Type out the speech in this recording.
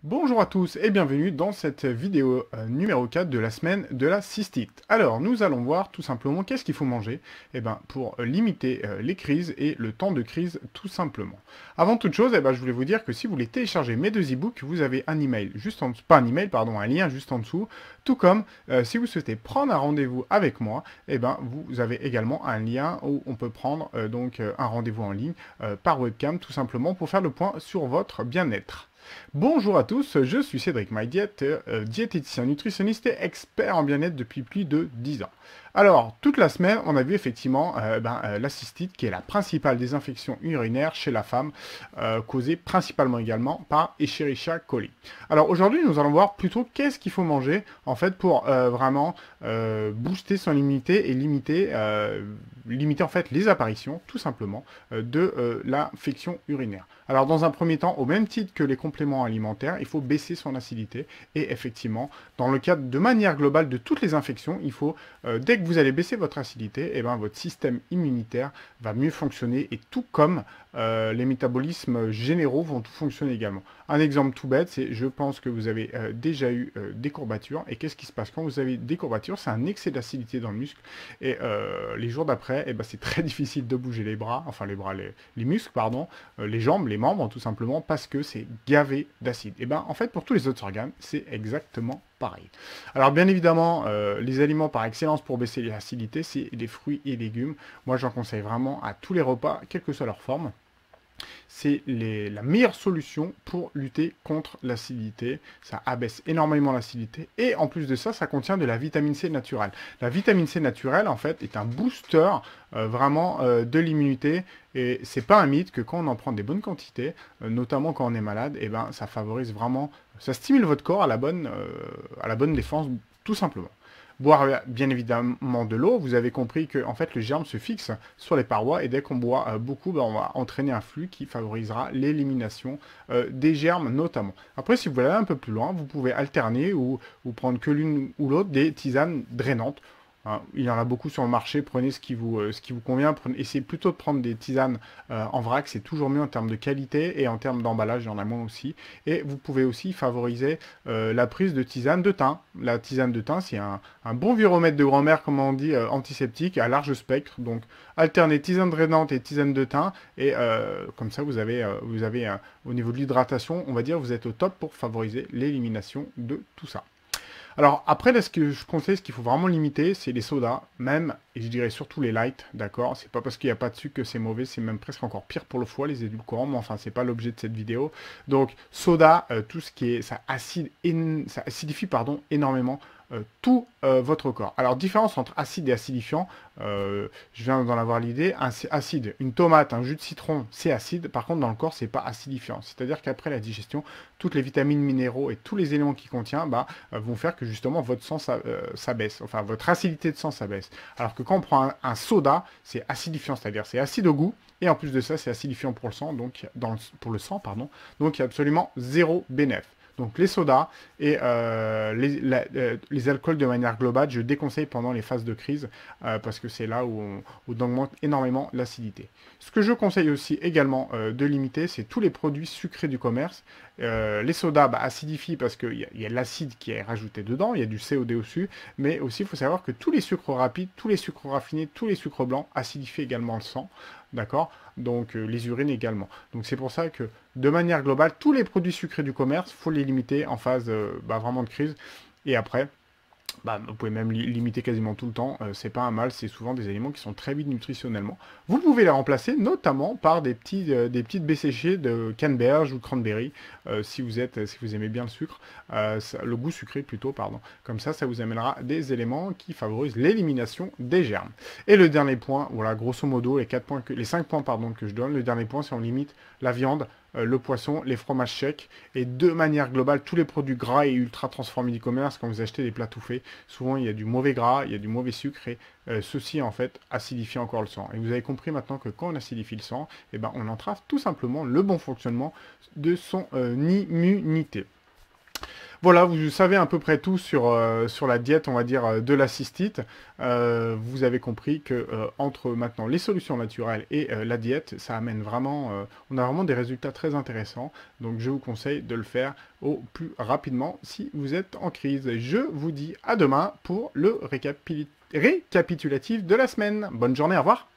Bonjour à tous et bienvenue dans cette vidéo numéro 4 de la semaine de la cystite. Alors nous allons voir tout simplement qu'est-ce qu'il faut manger pour limiter les crises et le temps de crise tout simplement. Avant toute chose, je voulais vous dire que si vous voulez télécharger mes deux e-books, vous avez un email juste en dessous, pas un email, pardon, un lien juste en dessous, tout comme si vous souhaitez prendre un rendez-vous avec moi, vous avez également un lien où on peut prendre un rendez-vous en ligne par webcam tout simplement pour faire le point sur votre bien-être. Bonjour à tous, je suis Cédric MyDiet, diététicien nutritionniste et expert en bien-être depuis plus de 10 ans. Alors, toute la semaine, on a vu effectivement la cystite, qui est la principale des infections urinaires chez la femme, causée principalement également par Escherichia coli. Alors aujourd'hui, nous allons voir plutôt qu'est-ce qu'il faut manger en fait pour vraiment booster son immunité et limiter en fait les apparitions, tout simplement, de l'infection urinaire. Alors dans un premier temps, au même titre que les compléments alimentaires, il faut baisser son acidité. Et effectivement, dans le cadre de manière globale de toutes les infections, il faut, dès que vous allez baisser votre acidité, votre système immunitaire va mieux fonctionner et tout comme les métabolismes généraux vont tout fonctionner également. Un exemple tout bête, c'est je pense que vous avez déjà eu des courbatures. Et qu'est-ce qui se passe quand vous avez des courbatures? C'est un excès d'acidité dans le muscle. Et les jours d'après, c'est très difficile de bouger les bras, enfin les muscles, pardon, les jambes, les membres, tout simplement, parce que c'est gavé d'acide. Et en fait, pour tous les autres organes, c'est exactement pareil. Alors bien évidemment, les aliments par excellence pour baisser l'acidité, c'est les fruits et légumes. Moi, j'en conseille vraiment à tous les repas, quelle que soit leur forme. C'est la meilleure solution pour lutter contre l'acidité. Ça abaisse énormément l'acidité. Et en plus de ça, ça contient de la vitamine C naturelle. La vitamine C naturelle, en fait, est un booster vraiment de l'immunité. Et c'est pas un mythe que quand on en prend des bonnes quantités, notamment quand on est malade, ça favorise vraiment, ça stimule votre corps à la bonne défense, tout simplement. Boire bien évidemment de l'eau, vous avez compris que en fait, le germe se fixe sur les parois et dès qu'on boit beaucoup, on va entraîner un flux qui favorisera l'élimination des germes notamment. Après, si vous voulez aller un peu plus loin, vous pouvez alterner ou prendre que l'une ou l'autre des tisanes drainantes. Hein, il y en a beaucoup sur le marché, prenez ce qui vous convient, essayez plutôt de prendre des tisanes en vrac, c'est toujours mieux en termes de qualité et en termes d'emballage, il y en a moins aussi. Et vous pouvez aussi favoriser la prise de tisane de thym. La tisane de thym, c'est un bon vieux remède de grand-mère, comme on dit, antiseptique, à large spectre. Donc, alternez tisane drainante et tisane de thym, et comme ça, vous avez au niveau de l'hydratation, on va dire, vous êtes au top pour favoriser l'élimination de tout ça. Alors après, là, ce que je conseille, ce qu'il faut vraiment limiter, c'est les sodas, même, et je dirais surtout les light, d'accord? C'est pas parce qu'il n'y a pas de sucre que c'est mauvais, c'est même presque encore pire pour le foie, les édulcorants, mais enfin, c'est pas l'objet de cette vidéo. Donc, soda, tout ce qui est, ça acidifie, pardon, énormément tout votre corps. Alors, différence entre acide et acidifiant, je viens d'en avoir l'idée. Acide, une tomate, un jus de citron, c'est acide. Par contre, dans le corps, c'est pas acidifiant. C'est-à-dire qu'après la digestion, toutes les vitamines, minéraux et tous les éléments qui contient vont faire que justement votre sang s'abaisse. Enfin, votre acidité de sang s'abaisse. Alors que quand on prend un soda, c'est acidifiant, c'est-à-dire c'est acide au goût. Et en plus de ça, c'est acidifiant pour le sang, donc pour le sang, pardon. Donc il y a absolument zéro bénéfice. Donc les sodas et les alcools de manière globale, je déconseille pendant les phases de crise parce que c'est là où on augmente énormément l'acidité. Ce que je conseille aussi également de limiter, c'est tous les produits sucrés du commerce. Les sodas acidifient parce qu'il y a de l'acide qui est rajouté dedans, il y a du CO2 dessus, mais aussi il faut savoir que tous les sucres rapides, tous les sucres raffinés, tous les sucres blancs acidifient également le sang, d'accord? Donc les urines également. Donc c'est pour ça que de manière globale, tous les produits sucrés du commerce, il faut les limiter en phase vraiment de crise. Et après, vous pouvez même limiter quasiment tout le temps, c'est pas un mal, c'est souvent des aliments qui sont très vides nutritionnellement. Vous pouvez les remplacer notamment par des petites baies séchées de canneberge ou de cranberry, si vous aimez bien le sucre, le goût sucré plutôt, pardon. Comme ça vous amènera des éléments qui favorisent l'élimination des germes. Et le dernier point, voilà, grosso modo, les 5 points pardon, que je donne, le dernier point, c'est on limite la viande, le poisson, les fromages secs, et de manière globale, tous les produits gras et ultra transformés du commerce, quand vous achetez des plats tout faits, souvent il y a du mauvais gras, il y a du mauvais sucre, et ceci en fait acidifie encore le sang. Et vous avez compris maintenant que quand on acidifie le sang, on entrave tout simplement le bon fonctionnement de son immunité. Voilà, vous savez à peu près tout sur la diète, on va dire, de la cystite. Vous avez compris que entre maintenant les solutions naturelles et la diète, ça amène vraiment, on a vraiment des résultats très intéressants. Donc je vous conseille de le faire au plus rapidement si vous êtes en crise. Je vous dis à demain pour le récapitulatif de la semaine. Bonne journée, au revoir.